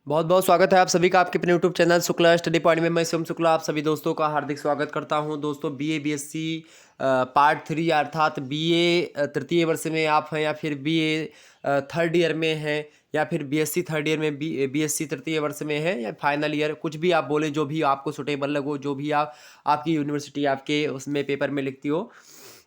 बहुत बहुत स्वागत है आप सभी का आपके अपने YouTube channel Shukla study point में। मैं शिवम शुक्ला आप सभी दोस्तों का हार्दिक स्वागत करता हूं। दोस्तों बीएससी पार्ट 3 अर्थात बीए तृतीय वर्ष में आप हैं या फिर बीए थर्ड ईयर में हैं या फिर बीएससी थर्ड ईयर में बीएससी तृतीय वर्ष में है या फाइनल ईयर, कुछ भी आप बोले, जो भी आपको सुटेबल लगो, जो भी आप आपकी यूनिवर्सिटी आपके उसमें पेपर में लिखती हो,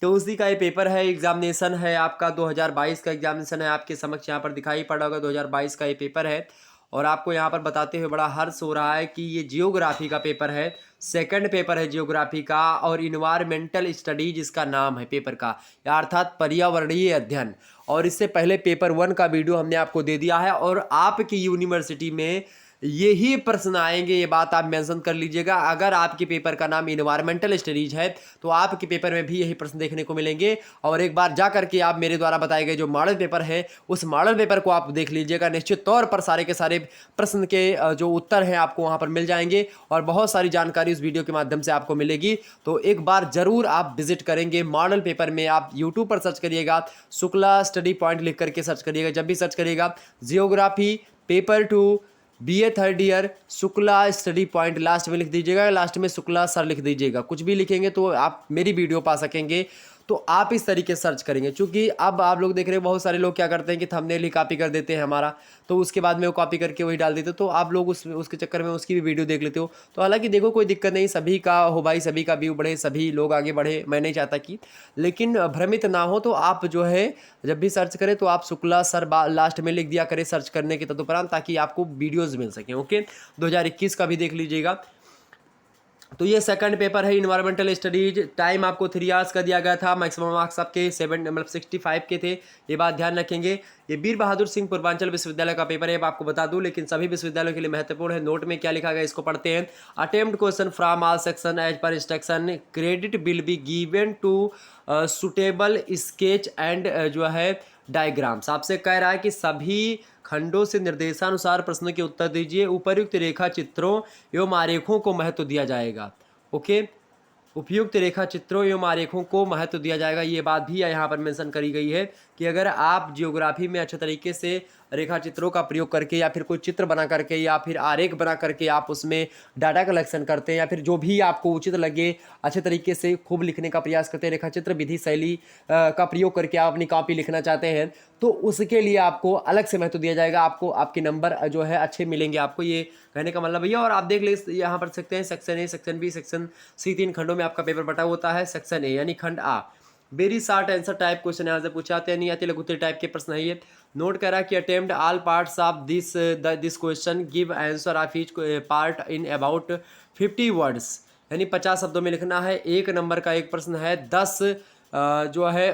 तो उसी का ये पेपर है। एग्जामिनेशन है आपका 2022 का एग्जामिनेशन है, आपके समक्ष यहाँ पर दिखाई पड़ा होगा। 2022 का ये पेपर है और आपको यहाँ पर बताते हुए बड़ा हर्ष हो रहा है कि ये जियोग्राफी का पेपर है, सेकंड पेपर है जियोग्राफी का, और इन्वायरमेंटल स्टडीज इसका नाम है पेपर का, या अर्थात पर्यावरणीय अध्ययन। और इससे पहले पेपर 1 का वीडियो हमने आपको दे दिया है और आपकी यूनिवर्सिटी में यही प्रश्न आएंगे, ये बात आप मेंशन कर लीजिएगा। अगर आपके पेपर का नाम इन्वायरमेंटल स्टडीज है तो आपके पेपर में भी यही प्रश्न देखने को मिलेंगे। और एक बार जा करके आप मेरे द्वारा बताए गए जो मॉडल पेपर है उस मॉडल पेपर को आप देख लीजिएगा। निश्चित तौर पर सारे के सारे प्रश्न के जो उत्तर हैं आपको वहाँ पर मिल जाएंगे और बहुत सारी जानकारी उस वीडियो के माध्यम से आपको मिलेगी। तो एक बार जरूर आप विजिट करेंगे मॉडल पेपर में। आप यूट्यूब पर सर्च करिएगा, शुक्ला स्टडी पॉइंट लिख करके सर्च करिएगा। जब भी सर्च करिएगा geography paper 2 BA third year Shukla study point last में लिख दीजिएगा, लास्ट में शुक्ला सर लिख दीजिएगा। कुछ भी लिखेंगे तो आप मेरी वीडियो पा सकेंगे। तो आप इस तरीके से सर्च करेंगे, क्योंकि अब आप लोग देख रहे हैं बहुत सारे लोग क्या करते हैं कि थंबनेल ही कॉपी कर देते हैं हमारा, तो उसके बाद में वो कॉपी करके वही डाल देते हो, तो आप लोग उसके चक्कर में उसकी भी वीडियो देख लेते हो। तो हालांकि देखो कोई दिक्कत नहीं, सभी का हो भाई, सभी का व्यू बढ़े, सभी लोग आगे बढ़े, मैं नहीं चाहता कि, लेकिन भ्रमित ना हो। तो आप जो है जब भी सर्च करें तो आप शुक्ला सर लास्ट में लिख दिया करें सर्च करने के तदुपरांत, ताकि आपको वीडियोज़ मिल सकें। ओके, 2021 का भी देख लीजिएगा। तो ये सेकंड पेपर है इन्वायरमेंटल स्टडीज। टाइम आपको 3 आवर्स का दिया गया था। मैक्सिमम मार्क्स आपके 65 के थे, ये बात ध्यान रखेंगे। ये वीर बहादुर सिंह पूर्वांचल विश्वविद्यालय का पेपर है, अब आपको बता दूं, लेकिन सभी विश्वविद्यालयों के लिए महत्वपूर्ण है। नोट में क्या लिखा गया इसको पढ़ते हैं। Attempt question from all section as per instruction, credit will be given to suitable sketch and जो है डायग्राम्स। आपसे कह रहा है कि सभी खंडों से निर्देशानुसार प्रश्नों के उत्तर दीजिए। उपर्युक्त रेखा चित्रों एवं आरेखों को महत्व दिया जाएगा। ओके, उपयुक्त रेखा चित्रों एवं आरेखों को महत्व दिया जाएगा। ये बात भी यहाँ पर मेंशन करी गई है कि अगर आप जियोग्राफी में अच्छे तरीके से रेखा चित्रों का प्रयोग करके या फिर कोई चित्र बना करके या फिर आरेख बना करके आप उसमें डाटा कलेक्शन करते हैं, या फिर जो भी आपको उचित लगे अच्छे तरीके से खूब लिखने का प्रयास करते हैं, रेखा चित्र विधि शैली का प्रयोग करके आप अपनी कॉपी लिखना चाहते हैं, तो उसके लिए आपको अलग से महत्व दिया जाएगा। आपको आपके नंबर जो है अच्छे मिलेंगे आपको, ये कहने का मतलब भैया। और आप देख ले यहाँ पर सकते हैं section A, section B, section C, 3 खंडों में आपका पेपर बटा होता है। सेक्शन ए यानी खंड आ, very short answer type question यहाँ से पूछे आते हैं, नहीं आते लघु उत्तरीय टाइप के प्रश्न है ये। नोट कर रहा है कि attempt all parts of this question, give answer of each part in about 50 words, यानी 50 शब्दों में लिखना है। एक नंबर का एक प्रश्न है, 10 जो है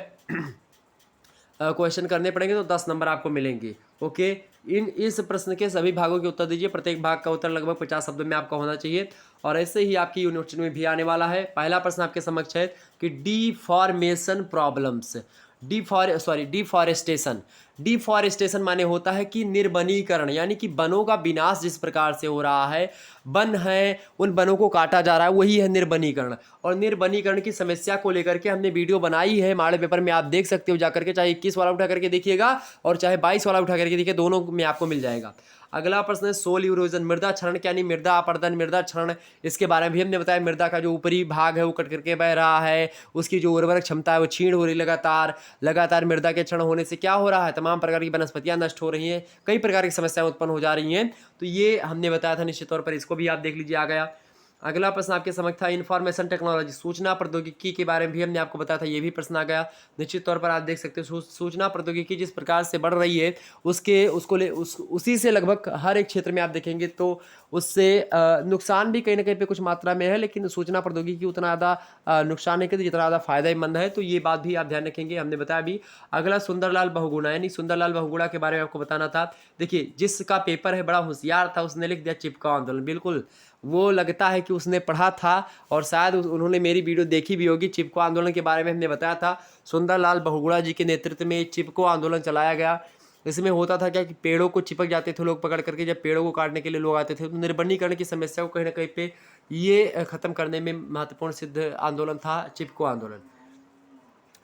क्वेश्चन करने पड़ेंगे, तो 10 नंबर आपको मिलेंगे। ओके, इस प्रश्न के सभी भागों के उत्तर दीजिए। प्रत्येक भाग का उत्तर लगभग 50 शब्दों में आपका होना चाहिए। और ऐसे ही आपकी यूनिवर्सिटी में भी आने वाला है। पहला प्रश्न आपके समक्ष है कि डिफॉर्मेशन प्रॉब्लम्स, डिफॉरेस्टेशन। डिफॉरेस्टेशन माने होता है कि निर्वनीकरण, यानी कि वनों का विनाश जिस प्रकार से हो रहा है, वन है उन वनों को काटा जा रहा है, वही है निर्वनीकरण। और निर्वनीकरण की समस्या को लेकर के हमने वीडियो बनाई है मॉडल पेपर में, आप देख सकते हो जाकर के, चाहे 21 वाला उठा करके देखिएगा और चाहे 22 वाला उठा करके देखिए, दोनों में आपको मिल जाएगा। अगला प्रश्न है सोल इरोजन, मृदा क्षरण, यानी मृदा अपरदन, मृदा क्षरण, इसके बारे में भी हमने बताया। मृदा का जो ऊपरी भाग है वो कट करके बह रहा है, उसकी जो उर्वरक क्षमता है वो क्षीण हो रही लगातार मृदा के क्षरण होने से क्या हो रहा है, तमाम प्रकार की वनस्पतियां नष्ट हो रही हैं, कई प्रकार की समस्याएं उत्पन्न हो जा रही हैं। तो ये हमने बताया था, निश्चित तौर पर इसको भी आप देख लीजिए, आ गया। अगला प्रश्न आपके समक्ष था इन्फॉर्मेशन टेक्नोलॉजी, सूचना प्रौद्योगिकी के बारे में भी हमने आपको बताया था, ये भी प्रश्न आ गया। निश्चित तौर पर आप देख सकते हो सूचना प्रौद्योगिकी जिस प्रकार से बढ़ रही है उसी से लगभग हर एक क्षेत्र में आप देखेंगे तो उससे नुकसान भी कहीं ना कहीं पे कुछ मात्रा में है, लेकिन सूचना प्रौद्योगिकी उतना ज़्यादा नुकसान नहीं करती जितना ज़्यादा फायदेमंद है। तो ये बात भी आप ध्यान रखेंगे, हमने बताया भी। अगला सुंदरलाल बहुगुणा, यानी सुंदरलाल बहुगुणा के बारे में आपको बताना था। देखिए जिसका पेपर है बड़ा होशियार था, उसने लिख दिया चिपकाओ आंदोलन। बिल्कुल वो लगता है कि उसने पढ़ा था और शायद उन्होंने मेरी वीडियो देखी भी होगी। चिपको आंदोलन के बारे में हमने बताया था, सुंदरलाल बहुगुणा जी के नेतृत्व में चिपको आंदोलन चलाया गया। इसमें होता था क्या कि पेड़ों को चिपक जाते थे लोग पकड़ करके, जब पेड़ों को काटने के लिए लोग आते थे, तो निर्वनीकरण की समस्या को कहीं ना कहीं पे ये खत्म करने में महत्वपूर्ण सिद्ध आंदोलन था चिपको आंदोलन।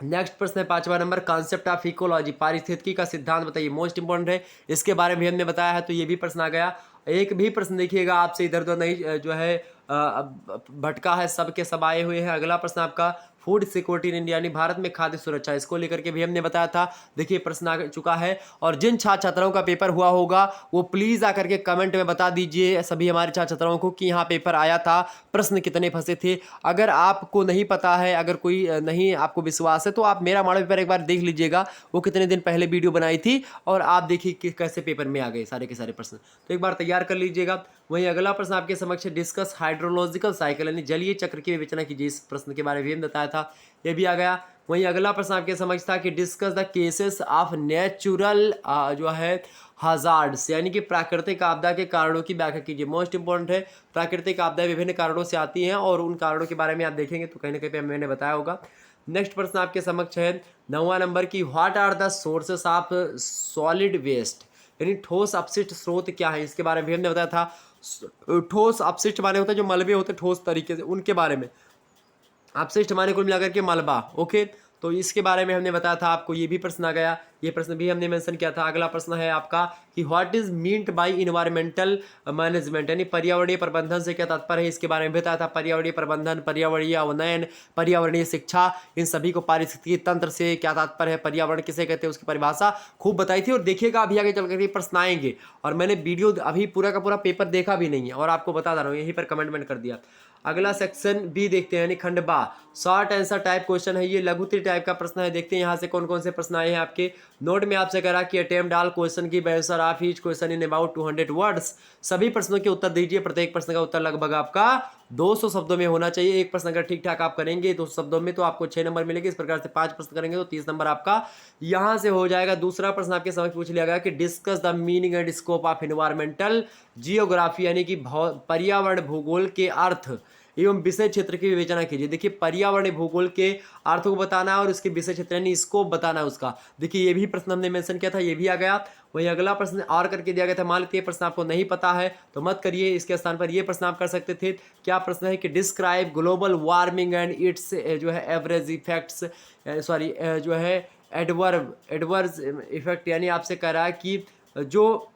नेक्स्ट प्रश्न है 5वां नंबर, कॉन्सेप्ट ऑफ इकोलॉजी, पारिस्थितिकी का सिद्धांत बताइए। मोस्ट इंपॉर्टेंट है, इसके बारे में भी हमने बताया है, तो ये भी प्रश्न आ गया। एक भी प्रश्न देखिएगा आपसे इधर उधर नहीं जो है भटका है, सब के सब आए हुए हैं। अगला प्रश्न आपका फूड सिक्योरिटी इन इंडिया यानी भारत में खाद्य सुरक्षा, इसको लेकर के भी हमने बताया था। देखिए प्रश्न आ चुका है। और जिन छात्र छात्राओं का पेपर हुआ होगा वो प्लीज आकर के कमेंट में बता दीजिए सभी हमारे छात्र छात्राओं को कि यहाँ पेपर आया था, प्रश्न कितने फंसे थे। अगर आपको नहीं पता है, अगर कोई नहीं आपको विश्वास है, तो आप मेरा मॉडल पेपर एक बार देख लीजिएगा, वो कितने दिन पहले वीडियो बनाई थी, और आप देखिए कि कैसे पेपर में आ गए सारे के सारे प्रश्न, तो एक बार तैयार कर लीजिएगा। वहीं अगला प्रश्न आपके समक्ष, डिस्कस हाइड्रोलॉजिकल साइकिल यानी जलीय चक्र की विवेचना कीजिए, इस प्रश्न के बारे में भी बताया था, ये भी आ गया। वहीं अगला प्रश्न आपके समक्ष था कि discuss the cases of natural जो है हजार्ड्स यानी कि प्राकृतिक आपदा के कारणों की व्याख्या कीजिए। मोस्ट इंपॉर्टेंट है, प्राकृतिक आपदाएं विभिन्न कारणों से आती हैं और उन कारणों के बारे में आप देखेंगे तो कहीं ना कहीं पे मैंने बताया होगा। नेक्स्ट प्रश्न आपके समक्ष है 9वां नंबर की, what are the sources of solid waste यानी ठोस अपशिष्ट स्रोत क्या है, इसके बारे में भी हमने बताया था। ठोस अपशिष्ट माने होता है जो मलबे होते हैं ठोस तरीके से, उनके बारे में। अपशिष्ट माने कुल मिलाकर के मलबा, ओके, तो इसके बारे में हमने बताया था आपको, ये भी प्रश्न आ गया, ये प्रश्न भी हमने मेंशन किया था। अगला प्रश्न है आपका कि what is meant by environmental management यानी पर्यावरणीय प्रबंधन से क्या तात्पर्य है, इसके बारे में बताया था। पर्यावरणीय प्रबंधन, पर्यावरणीय उन्नयन, पर्यावरणीय शिक्षा, इन सभी को पारिस्थितिकी तंत्र से क्या तात्पर्य है, पर्यावरण किसे कहते हैं, उसकी परिभाषा खूब बताई थी। और देखिएगा अभी आगे चल करके प्रश्न आएंगे, और मैंने वीडियो अभी पूरा का पूरा पेपर देखा भी नहीं है और आपको बता रहा हूँ, यहीं पर कमेंटमेंट कर दिया। अगला सेक्शन बी देखते हैं यानी खंड बा, शॉर्ट आंसर टाइप क्वेश्चन है, ये लघुत्तरी टाइप का प्रश्न है। देखते हैं यहाँ से कौन कौन से प्रश्न आए हैं आपके नोट में। आपसे कह रहा कि अटेम्प्ट ऑल क्वेश्चन की answer of each question in about 200 words, सभी प्रश्नों के उत्तर दीजिए, प्रत्येक प्रश्न का उत्तर लगभग आपका 200 शब्दों में होना चाहिए। एक प्रश्न अगर ठीक ठाक आप करेंगे 200 शब्दों में तो आपको 6 नंबर मिलेंगे। इस प्रकार से 5 प्रश्न करेंगे तो 30 नंबर आपका यहाँ से हो जाएगा। दूसरा प्रश्न आपके समझ पूछ लिया गया कि discuss the meaning and scope of environmental geography यानी कि पर्यावरण भूगोल के अर्थ एवं विषय क्षेत्र की विवेचना कीजिए। देखिए पर्यावरणीय भूगोल के अर्थ को बताना है और उसके विषय क्षेत्र यानी स्कोप बताना है उसका। देखिए ये भी प्रश्न हमने मेंशन किया था, ये भी आ गया। वहीं अगला प्रश्न और करके दिया गया था, मान लीजिए ये प्रश्न आपको नहीं पता है तो मत करिए, इसके स्थान पर ये प्रश्न आप कर सकते थे। क्या प्रश्न है कि describe global warming and it's जो है एवरेज इफेक्ट्स, सॉरी जो है एडवर्स इफेक्ट, यानी आपसे कह रहा है कि जो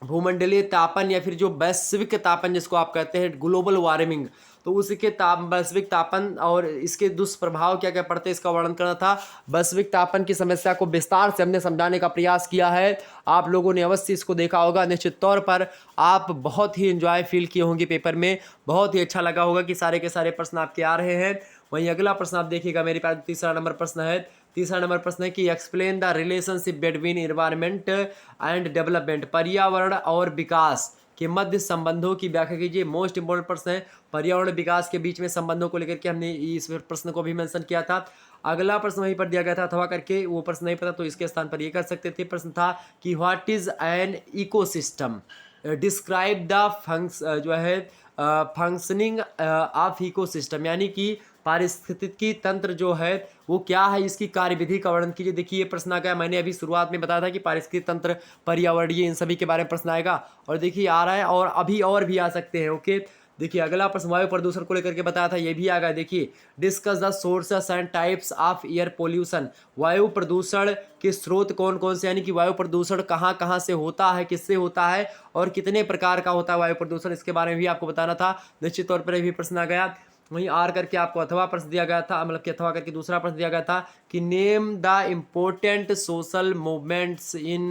भूमंडलीय तापन या फिर जो वैश्विक तापन जिसको आप कहते हैं ग्लोबल वार्मिंग, तो उसके वैश्विक तापन और इसके दुष्प्रभाव क्या क्या पड़ते हैं इसका वर्णन करना था। वैश्विक तापन की समस्या को विस्तार से हमने समझाने का प्रयास किया है, आप लोगों ने अवश्य इसको देखा होगा। निश्चित तौर पर आप बहुत ही एंजॉय फील किए होंगे, पेपर में बहुत ही अच्छा लगा होगा कि सारे के सारे प्रश्न आपके आ रहे हैं। वहीं अगला प्रश्न आप देखिएगा, मेरे पास तीसरा नंबर प्रश्न है। तीसरा नंबर प्रश्न है कि explain the relationship between environment and development, पर्यावरण और विकास के मध्य संबंधों की व्याख्या कीजिए। मोस्ट इंपोर्टेंट प्रश्न है, पर्यावरण विकास के बीच में संबंधों को लेकर के हमने इस प्रश्न को भी मेंशन किया था। अगला प्रश्न वहीं पर दिया गया था अथवा करके, वो प्रश्न नहीं पता तो इसके स्थान पर ये कर सकते थे। प्रश्न था कि what is an ecosystem, describe the जो है फंक्शनिंग ऑफ इकोसिस्टम, यानी कि पारिस्थितिकी तंत्र जो है वो क्या है, इसकी कार्यविधि का वर्णन कीजिए। देखिए ये प्रश्न आ गया, मैंने अभी शुरुआत में बताया था कि पारिस्थितिकी तंत्र, पर्यावरणीय, इन सभी के बारे में प्रश्न आएगा, और देखिए आ रहा है और अभी और भी आ सकते हैं। ओके, देखिए अगला प्रश्न वायु प्रदूषण को लेकर के बताया था, ये भी आ गया। देखिए discuss the sources and types of air pollution, वायु प्रदूषण के स्रोत कौन कौन से, यानी कि वायु प्रदूषण कहाँ कहाँ से होता है, किससे होता है और कितने प्रकार का होता है वायु प्रदूषण, इसके बारे में भी आपको बताना था। निश्चित तौर पर भी प्रश्न आ गया। वहीं आर करके आपको अथवा प्रश्न दिया गया था, मतलब कि अथवा करके दूसरा प्रश्न दिया गया था कि name the important social movements in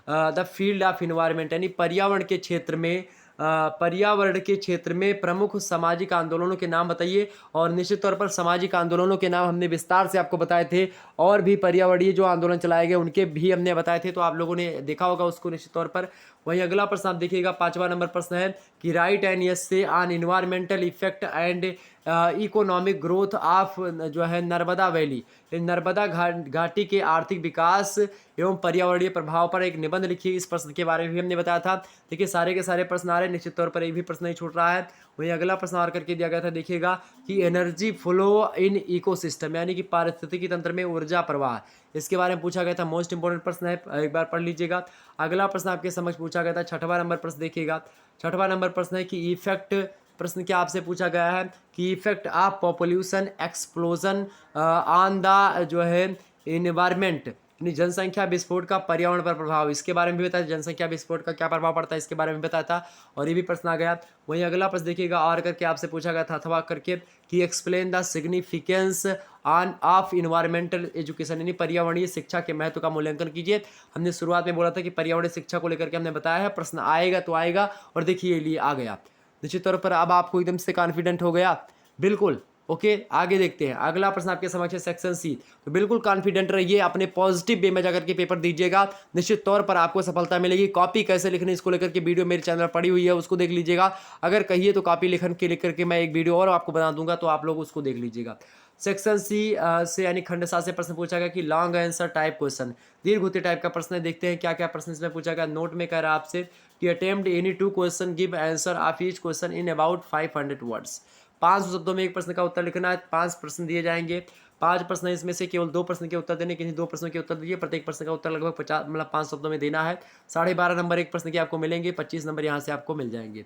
the field of environment, यानी पर्यावरण के क्षेत्र में पर्यावरण के क्षेत्र में प्रमुख सामाजिक आंदोलनों के नाम बताइए। और निश्चित तौर पर सामाजिक आंदोलनों के नाम हमने विस्तार से आपको बताए थे, और भी पर्यावरणीय जो आंदोलन चलाए गए उनके भी हमने बताए थे, तो आप लोगों ने देखा होगा उसको निश्चित तौर पर। वहीं अगला प्रश्न आप देखिएगा, 5वां नंबर प्रश्न है कि राइट एंड यस से on environmental effect and economic growth of जो है नर्मदा वैली, नर्मदा घाटी के आर्थिक विकास एवं पर्यावरणीय प्रभाव पर एक निबंध लिखिए। इस प्रश्न के बारे में भी हमने बताया था। देखिए सारे के सारे प्रश्न आ रहे हैं, निश्चित तौर पर एक भी प्रश्न नहीं छूट रहा है। वहीं अगला प्रश्न और करके दिया गया था, देखिएगा कि एनर्जी फ्लो इन इकोसिस्टम, यानी कि पारिस्थितिकी तंत्र में ऊर्जा प्रवाह, इसके बारे में पूछा गया था। मोस्ट इंपोर्टेंट प्रश्न है, एक बार पढ़ लीजिएगा। अगला प्रश्न आपके समझ पूछा गया था, 6वां नंबर प्रश्न देखिएगा। 6वां नंबर प्रश्न है कि इफेक्ट प्रश्न क्या आपसे पूछा गया है कि effect of population explosion on the जो है इन्वायरमेंट, यानी जनसंख्या विस्फोट का पर्यावरण पर प्रभाव, इसके बारे में भी बताया। जनसंख्या विस्फोट का क्या प्रभाव पड़ता है इसके बारे में बताया था, और ये भी प्रश्न आ गया। वहीं अगला प्रश्न देखिएगा, और करके आपसे पूछा गया था अथवा करके कि explain the significance on off environmental education, यानी पर्यावरणीय शिक्षा के महत्व का मूल्यांकन कीजिए। हमने शुरुआत में बोला था कि पर्यावरणीय शिक्षा को लेकर के हमने बताया है, प्रश्न आएगा तो आएगा, और देखिए लिए आ गया निश्चित तौर पर। अब आपको एकदम से कॉन्फिडेंट हो गया, बिल्कुल ओके। आगे देखते हैं, अगला प्रश्न आपके समक्ष है सेक्शन सी। तो बिल्कुल कॉन्फिडेंट रहिए, अपने पॉजिटिव वे में जाकर के पेपर दीजिएगा, निश्चित तौर पर आपको सफलता मिलेगी। कॉपी कैसे लिखनी इसको लेकर के वीडियो मेरे चैनल पर पड़ी हुई है, उसको देख लीजिएगा। अगर कहिए तो कॉपी लिखन के लेकर के मैं एक वीडियो और आपको बना दूंगा, तो आप लोग उसको देख लीजिएगा। सेक्शन सी से यानी खंड 7 से प्रश्न पूछा गया कि लॉन्ग आंसर टाइप क्वेश्चन, दीर्घ उत्तर टाइप का प्रश्न है। देखते हैं क्या क्या प्रश्न इसमें पूछा गया। नोट में कह रहा है आपसे कि attempt any 2 question, give answer of each question in about 500 words. 500 शब्दों में एक प्रश्न का उत्तर लिखना है। 5 प्रश्न दिए जाएंगे, 5 प्रश्न इसमें से केवल 2 प्रश्न के उत्तर देने, किन्हीं 2 प्रश्नों के उत्तर दीजिए। प्रत्येक प्रश्न का उत्तर लगभग 50 मतलब 5 शब्दों में देना है। 12.5 नंबर एक प्रश्न के आपको मिलेंगे, 25 नंबर यहाँ से आपको मिल जाएंगे।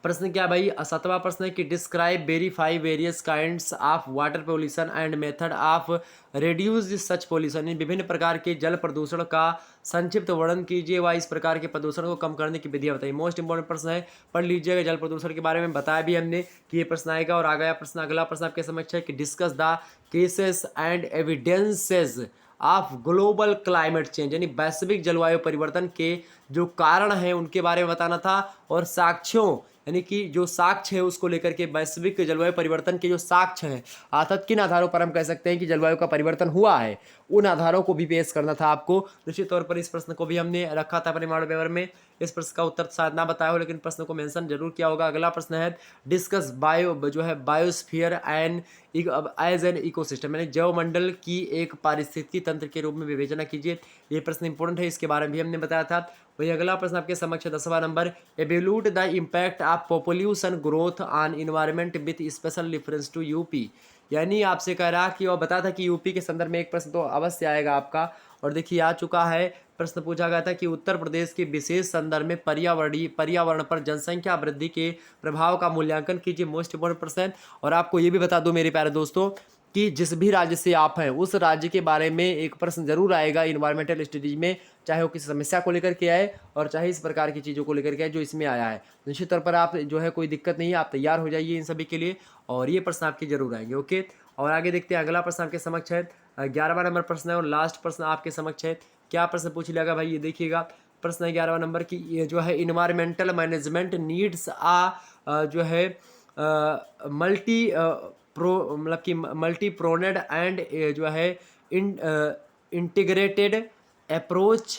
प्रश्न क्या भाई, 7वां प्रश्न है कि describe verify various kinds of water pollution and method of reduce such pollution, विभिन्न प्रकार के जल प्रदूषण का संक्षिप्त वर्णन कीजिए व इस प्रकार के प्रदूषण को कम करने की विधियां बताइए। मोस्ट इंपॉर्टेंट प्रश्न है, पढ़ लीजिएगा। जल प्रदूषण के बारे में बताया भी हमने कि ये प्रश्न आएगा, और आ गया प्रश्न। अगला प्रश्न आपके समक्ष है कि discuss the cases and evidences of global climate change, यानी वैश्विक जलवायु परिवर्तन के जो कारण हैं उनके बारे में बताना था, और साक्ष्यों, यानी कि जो साक्ष्य है उसको लेकर के वैश्विक जलवायु परिवर्तन के जो साक्ष्य हैं, अर्थात किन आधारों पर हम कह सकते हैं कि जलवायु का परिवर्तन हुआ है, उन आधारों को भी पेश करना था आपको। निश्चित तौर पर इस प्रश्न को भी हमने रखा था परिमाण पेपर में। इस प्रश्न का उत्तर शायद ना बताया हो, लेकिन प्रश्न को मेंशन जरूर किया होगा। अगला प्रश्न है discuss biosphere and as an ecosystem, यानी जैवमंडल की एक पारिस्थितिकी तंत्र के रूप में विवेचना कीजिए। ये प्रश्न इंपॉर्टेंट है, इसके बारे में भी हमने बताया था। वही अगला प्रश्न आपके समक्ष 10वां number, evaluate the impact of population growth on environment with special reference to UP, यानी आपसे कह रहा कि, और बता था कि यूपी के संदर्भ में एक प्रश्न तो अवश्य आएगा आपका, और देखिए आ चुका है। प्रश्न पूछा गया था कि उत्तर प्रदेश के विशेष संदर्भ में पर्यावरण पर जनसंख्या वृद्धि के प्रभाव का मूल्यांकन कीजिए। मोस्ट इंपोर्टेंट प्रश्न है। और आपको ये भी बता दूं मेरे प्यारे दोस्तों कि जिस भी राज्य से आप हैं उस राज्य के बारे में एक प्रश्न जरूर आएगा इन्वायरमेंटल स्टडीज में, चाहे वो किसी समस्या को लेकर के आए और चाहे इस प्रकार की चीज़ों को लेकर के आए जो इसमें आया है। निश्चित तौर पर आप जो है कोई दिक्कत नहीं है, आप तैयार हो जाइए इन सभी के लिए, और ये प्रश्न आपके जरूर आएंगे। ओके, और आगे देखते हैं। अगला प्रश्न आपके समक्ष है 11वां नंबर प्रश्न है, और लास्ट प्रश्न आपके समक्ष है। क्या प्रश्न पूछ लिया गया भाई, ये देखिएगा। प्रश्न है 11वां नंबर की, ये जो है इन्वायरमेंटल मैनेजमेंट नीड्स जो है मल्टी मतलब कि मल्टी प्रोनेड एंड जो है इंटीग्रेटेड अप्रोच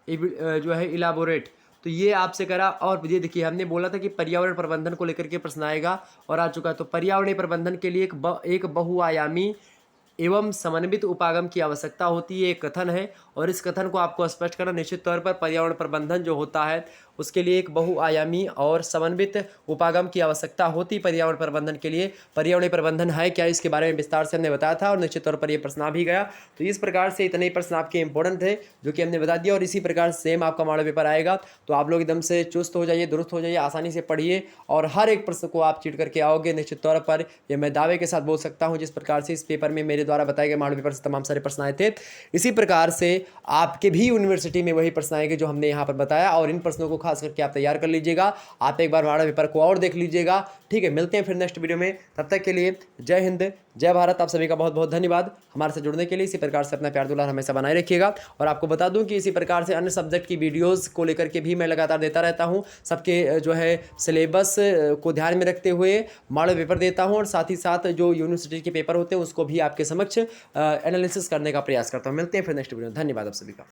जो है इलाबोरेट। तो ये आपसे करा, और ये देखिए हमने बोला था कि पर्यावरण प्रबंधन को लेकर के प्रश्न आएगा, और आ चुका है। तो पर्यावरणीय प्रबंधन के लिए एक बहुआयामी एवं समन्वित उपागम की आवश्यकता होती है, एक कथन है, और इस कथन को आपको स्पष्ट करना। निश्चित तौर पर पर्यावरण प्रबंधन जो होता है उसके लिए एक बहुआयामी और समन्वित उपागम की आवश्यकता होती पर्यावरण प्रबंधन के लिए। पर्यावरणीय प्रबंधन है क्या, इसके बारे में विस्तार से हमने बताया था, और निश्चित तौर पर यह प्रश्न आ भी गया। तो इस प्रकार से इतने ही प्रश्न आपके इंपॉर्टेंट थे जो कि हमने बता दिया, और इसी प्रकार सेम आपका मॉडल पेपर आएगा। तो आप लोग एकदम से चुस्त हो जाइए, दुरुस्त हो जाइए, आसानी से पढ़िए, और हर एक प्रश्न को आप चीट करके आओगे निश्चित तौर पर। यह मैं दावे के साथ बोल सकता हूँ, जिस प्रकार से इस पेपर में मेरे द्वारा बताए गए मॉडल पेपर से तमाम सारे प्रश्न आए थे, इसी प्रकार से आपके भी यूनिवर्सिटी में वही प्रश्न आएंगे जो हमने यहाँ पर बताया। और इन प्रश्नों को खास करके आप तैयार कर लीजिएगा। आप एक बार मॉडल पेपर को और देख लीजिएगा, ठीक है। मिलते हैं फिर नेक्स्ट वीडियो में, तब तक के लिए जय हिंद, जय भारत। आप सभी का बहुत बहुत धन्यवाद हमारे से जुड़ने के लिए। इसी प्रकार से अपना प्यार दुलार हमेशा बनाए रखिएगा। और आपको बता दूं कि इसी प्रकार से अन्य सब्जेक्ट की वीडियोस को लेकर के भी मैं लगातार देता रहता हूं, सबके जो है सिलेबस को ध्यान में रखते हुए मॉडल पेपर देता हूं, और साथ ही साथ जो यूनिवर्सिटी के पेपर होते हैं उसको भी आपके समक्ष एनालिसिस करने का प्रयास करता हूं। मिलते हैं फिर नेक्स्ट वीडियो में, धन्यवाद आप सभी का।